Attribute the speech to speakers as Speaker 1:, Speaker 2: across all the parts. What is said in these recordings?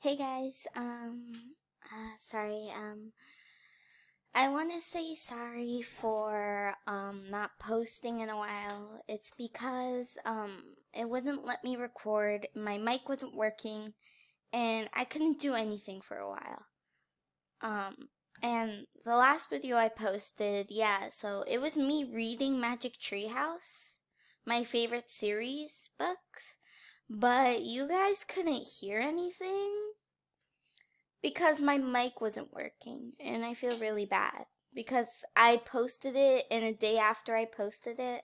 Speaker 1: Hey guys, sorry, I want to say sorry for, not posting in a while. It's because, it wouldn't let me record, my mic wasn't working, and I couldn't do anything for a while. And the last video I posted, yeah, so it was me reading Magic Tree House, my favorite series books, but you guys couldn't hear anything because my mic wasn't working, and I feel really bad because I posted it, and a day after I posted it,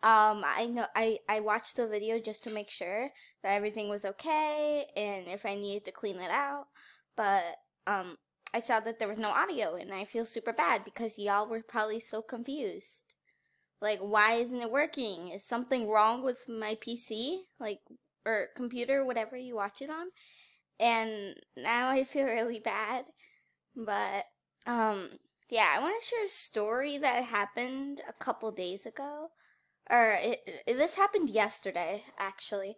Speaker 1: I watched the video just to make sure that everything was okay and if I needed to clean it out, but I saw that there was no audio, and I feel super bad because y'all were probably so confused. Like, why isn't it working? Is something wrong with my PC? Like, or computer, whatever you watch it on? And now I feel really bad. But, yeah, I want to share a story that happened a couple days ago. This happened yesterday, actually.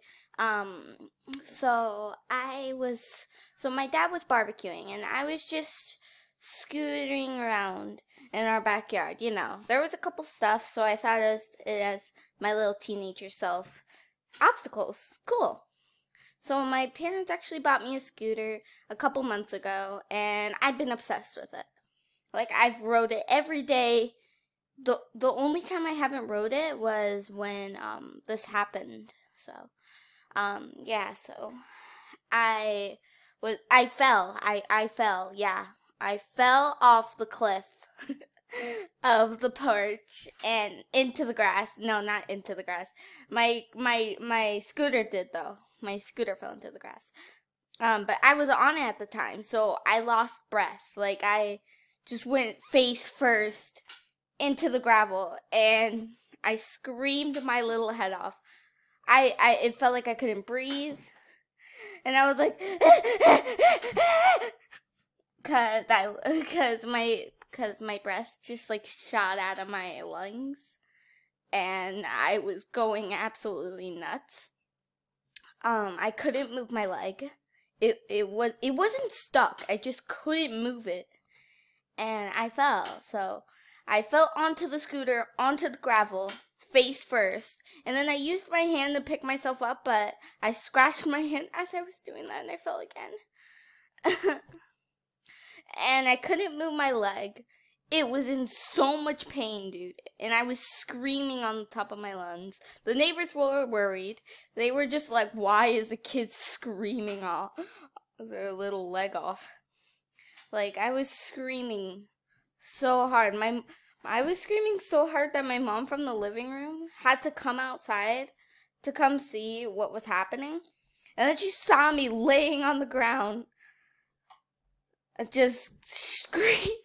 Speaker 1: So my dad was barbecuing, and I was just scooting around in our backyard, you know. There was a couple stuff, so I thought as my little teenager self, obstacles, cool. So my parents actually bought me a scooter a couple months ago, and I've been obsessed with it. Like, I've rode it every day. The only time I haven't rode it was when this happened. So yeah, so I fell. Yeah. I fell off the cliff of the porch and into the grass. No, not into the grass. My scooter did though. My scooter fell into the grass. But I was on it at the time, so I lost breath. Like, I just went face first into the gravel, and I screamed my little head off. It felt like I couldn't breathe, and I was like, cause my breath just like shot out of my lungs, and I was going absolutely nuts. I couldn't move my leg. It wasn't stuck. I just couldn't move it, and I fell. So I fell onto the scooter, onto the gravel, face first, and then I used my hand to pick myself up, but I scratched my hand as I was doing that, and I fell again. And I couldn't move my leg. It was in so much pain, dude, and I was screaming on the top of my lungs. The neighbors were worried. They were just like, why is the kid screaming all their little leg off? Like, I was screaming so hard. I was screaming so hard that my mom from the living room had to come outside to come see what was happening. And then she saw me laying on the ground, just screaming.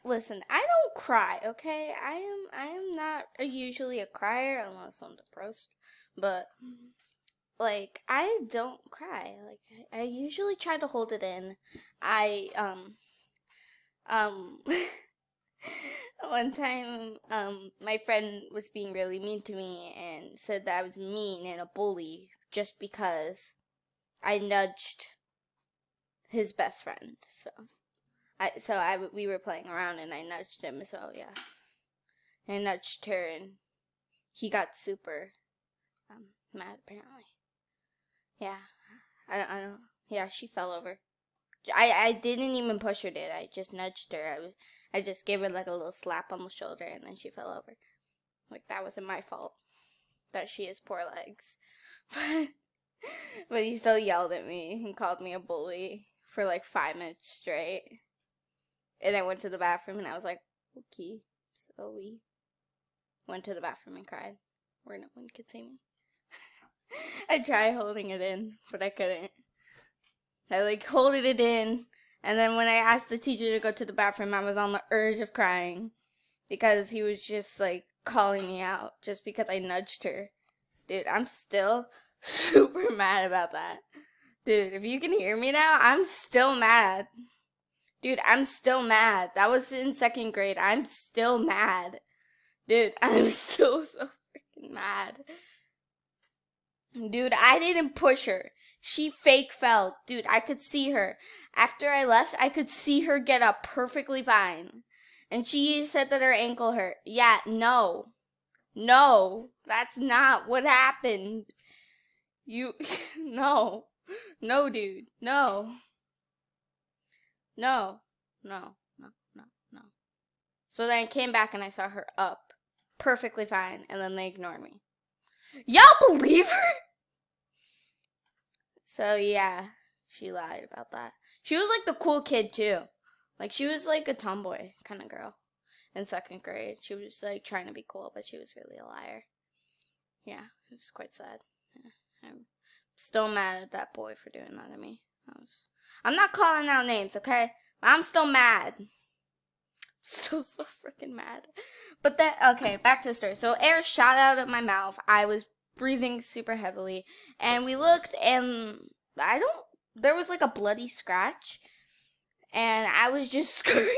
Speaker 1: Listen, I don't cry, okay? I am not usually a crier unless I'm depressed, but like, I don't cry. Like, I usually try to hold it in. One time, my friend was being really mean to me and said that I was mean and a bully just because I nudged his best friend. We were playing around and I nudged him, so yeah. I nudged her and he got super, mad apparently. Yeah, I don't, yeah, she fell over. I didn't even push her, did I? Just nudged her. I just gave her like a little slap on the shoulder, and then she fell over. Like, that wasn't my fault that she has poor legs. But he still yelled at me and called me a bully for like 5 minutes straight. And I went to the bathroom and I was like, okay. So we went to the bathroom and cried where no one could see me. I tried holding it in, but I couldn't. I like holded it in, and then when I asked the teacher to go to the bathroom, I was on the urge of crying because he was just like calling me out just because I nudged her. Dude, I'm still super mad about that. Dude, if you can hear me now, I'm still mad. Dude, I'm still mad. That was in 2nd grade. I'm still mad. Dude, I'm still so freaking mad. Dude, I didn't push her. She fake fell. Dude, I could see her. After I left, I could see her get up perfectly fine. And she said that her ankle hurt. Yeah, no. No, that's not what happened. No. No, dude. No. No. No. No. No. No. So then I came back and I saw her up perfectly fine. And then they ignored me. Y'all believe her? So yeah, she lied about that. She was like the cool kid too. Like she was like a tomboy kind of girl in 2nd grade. She was like trying to be cool, but she was really a liar. Yeah, it was quite sad. Yeah, I'm still mad at that boy for doing that to me. I'm not calling out names, okay? I'm still mad. So freaking mad. But okay, back to the story. So air shot out of my mouth. I was breathing super heavily. And we looked and there was like a bloody scratch. And I was just screaming.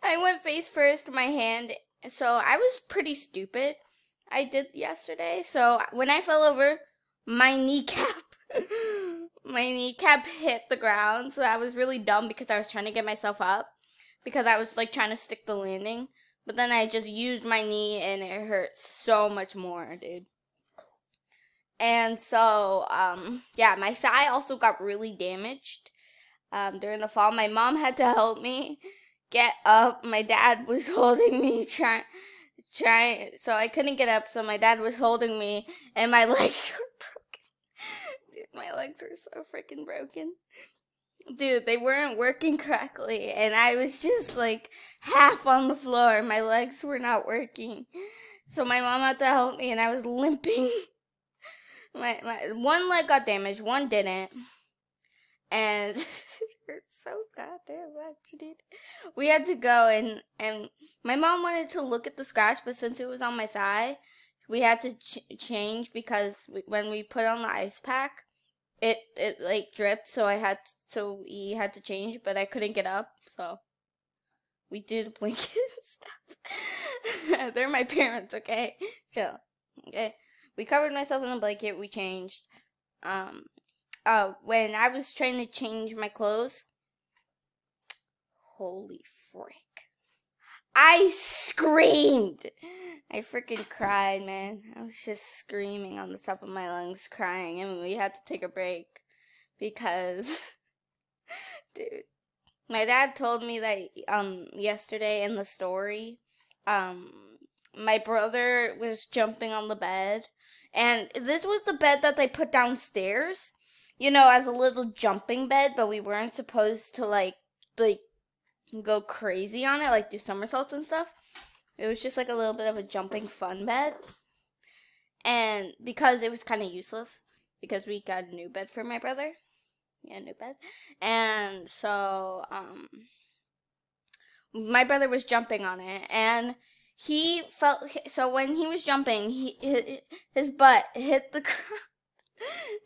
Speaker 1: I went face first, my hand. So I was pretty stupid. I did yesterday. So when I fell over, my kneecap hit the ground. So that was really dumb because I was trying to get myself up. Because I was like trying to stick the landing. But then I just used my knee and it hurt so much more, dude. And so, yeah, my thigh also got really damaged during the fall. My mom had to help me get up. My dad was holding me, trying, so I couldn't get up. So my dad was holding me and my legs were broken. Dude, my legs were so freaking broken. Dude, they weren't working correctly, and I was just, like, half on the floor. My legs were not working. So my mom had to help me, and I was limping. My one leg got damaged, one didn't. And it hurt so goddamn much, dude. We had to go, and my mom wanted to look at the scratch, but since it was on my thigh, we had to change because when we put on the ice pack, it like dripped, so we had to change, but I couldn't get up, so we did the blanket and stuff. They're my parents, okay? Chill. Okay. We covered myself in the blanket, we changed. When I was trying to change my clothes, holy frick. I screamed! I freaking cried, man. I was just screaming on the top of my lungs, crying, and we had to take a break because, dude, my dad told me that, yesterday in the story, my brother was jumping on the bed, and this was the bed that they put downstairs, you know, as a little jumping bed, but we weren't supposed to, like, go crazy on it, like do somersaults and stuff. It was just like a little bit of a jumping fun bed. And because it was kind of useless, because we got a new bed for my brother. Yeah, new bed. And so, my brother was jumping on it, and he felt, so when he was jumping, his butt hit the ground.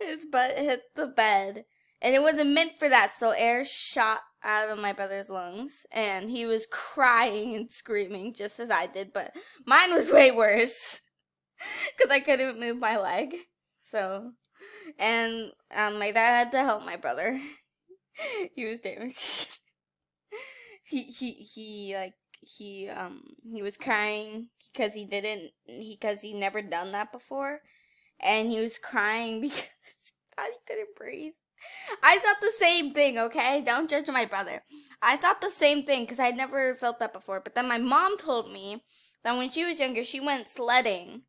Speaker 1: His butt hit the bed. And it wasn't meant for that, so air shot out of my brother's lungs, and he was crying and screaming just as I did, but mine was way worse, because I couldn't move my leg, so, and, my dad had to help my brother. He was damaged. He was crying because he never done that before, and he was crying because he thought he couldn't breathe. I thought the same thing, okay? Don't judge my brother. I thought the same thing because I'd never felt that before. But then my mom told me that when she was younger, she went sledding.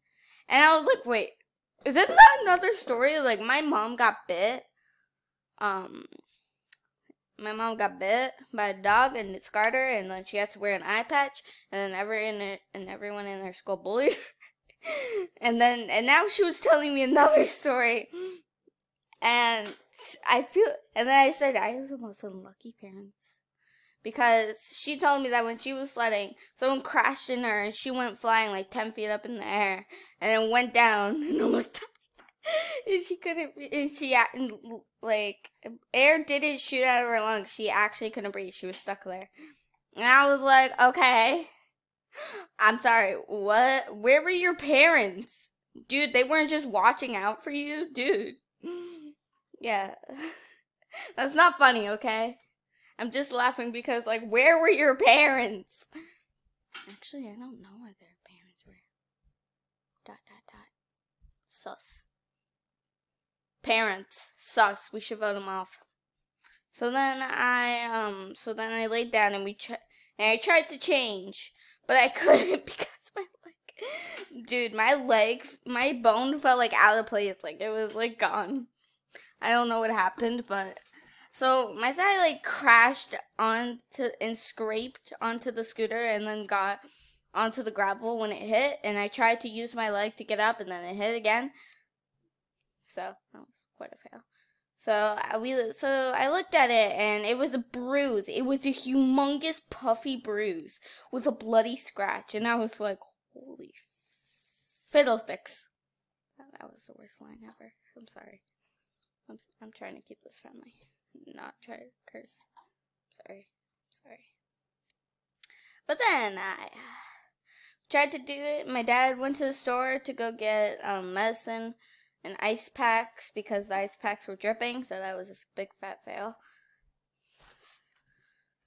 Speaker 1: And I was like, wait, is this not another story? Like, my mom got bit. My mom got bit by a dog and it scarred her. And then she had to wear an eye patch. And then everyone in her school bullied her. and now she was telling me another story. And then I said, I have the most unlucky parents. Because she told me that when she was sledding, someone crashed in her and she went flying like 10 feet up in the air. And then went down and almost died. Air didn't shoot out of her lungs. She actually couldn't breathe. She was stuck there. And I was like, okay. I'm sorry, what? Where were your parents? Dude, they weren't just watching out for you? Dude. Yeah. That's not funny, okay? I'm just laughing because, like, where were your parents? Actually, I don't know where their parents were. ... Sus. Parents. Sus. We should vote them off. So then I laid down and I tried to change, but I couldn't because my leg, dude, my bone felt like out of place, like it was like gone. I don't know what happened, but so my thigh like crashed onto and scraped onto the scooter and then got onto the gravel when it hit, and I tried to use my leg to get up and then it hit again. So that was quite a fail. So I looked at it and it was a bruise. It was a humongous puffy bruise with a bloody scratch, and I was like, holy fiddlesticks. That was the worst line ever. I'm sorry. I'm trying to keep this friendly, not try to curse. Sorry. But then I tried to do it. My dad went to the store to go get medicine and ice packs because the ice packs were dripping, so that was a big fat fail.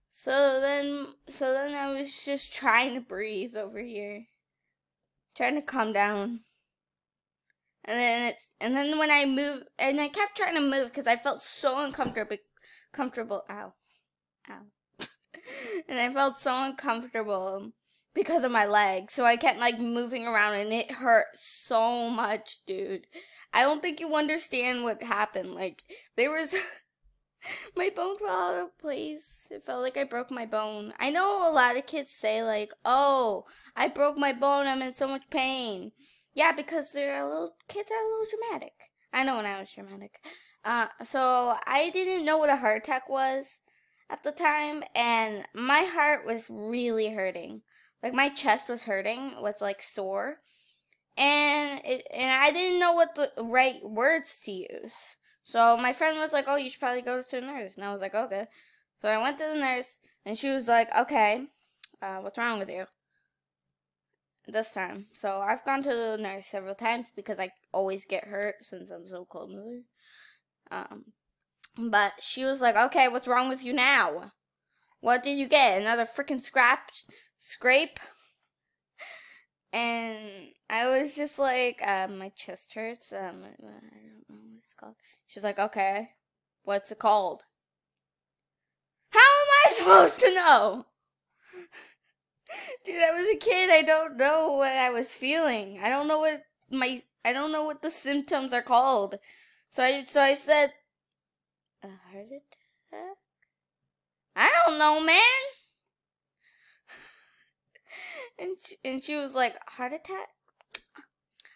Speaker 1: So then I was just trying to breathe over here, trying to calm down. And then when I moved, and I kept trying to move because I felt so uncomfortable. Ow. And I felt so uncomfortable because of my leg. So I kept like moving around and it hurt so much, dude. I don't think you understand what happened. Like, there was my bone fell out of place. It felt like I broke my bone. I know a lot of kids say like, oh, I broke my bone, I'm in so much pain. Yeah, because kids are a little dramatic. I know when I was dramatic. So I didn't know what a heart attack was at the time, and my heart was really hurting. Like, my chest was hurting, was like sore. And I didn't know what the right words to use. So my friend was like, oh, you should probably go to the nurse. And I was like, okay. So I went to the nurse, and she was like, okay, what's wrong with you? This time. So I've gone to the nurse several times because I always get hurt since I'm so clumsy. But she was like, okay, what's wrong with you now? What did you get? Another freaking scrape? And I was just like, my chest hurts. I don't know what it's called. She's like, okay, what's it called? How am I supposed to know? Dude, I was a kid. I don't know what I was feeling. I don't know what the symptoms are called. So I said, a heart attack? I don't know, man. And she was like, heart attack?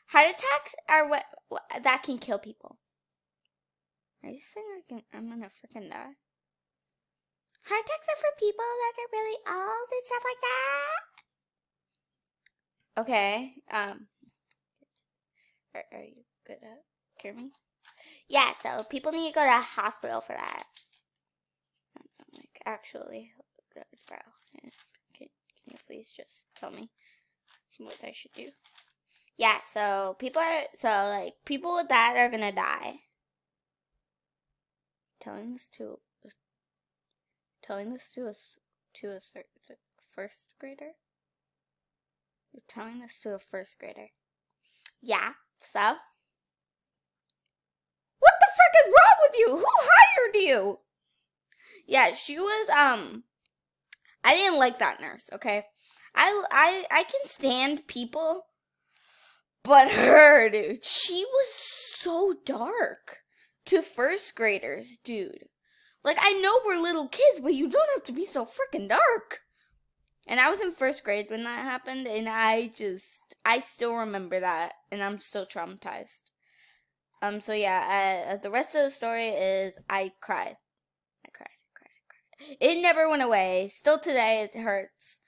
Speaker 1: Heart attacks are what that can kill people. Are you saying I'm gonna freaking die? Heart attacks are for people that get really old and stuff like that. Okay. Are you good at hear me? Yeah. So people need to go to a hospital for that. Like, actually, bro, can you please just tell me what I should do? Yeah. So people with that are gonna die. Telling this to a first grader? You're telling this to a first grader. Yeah, so? What the frick is wrong with you? Who hired you? Yeah, she was, I didn't like that nurse, okay? I can stand people, but her, dude, she was so dark to first graders, dude. Like, I know we're little kids, but you don't have to be so freaking dark. And I was in first grade when that happened, and I still remember that, and I'm still traumatized. So yeah, the rest of the story is I cried. It never went away. Still today, it hurts.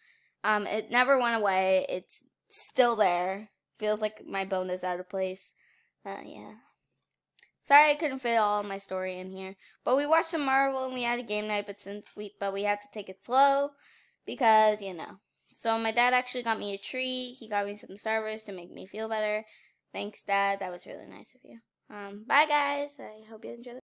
Speaker 1: It never went away. It's still there. Feels like my bone is out of place. Yeah. Sorry I couldn't fit all my story in here. But we watched some Marvel and we had a game night, but we had to take it slow because, you know. So my dad actually got me a treat. He got me some Starburst to make me feel better. Thanks, Dad. That was really nice of you. Bye, guys. I hope you enjoyed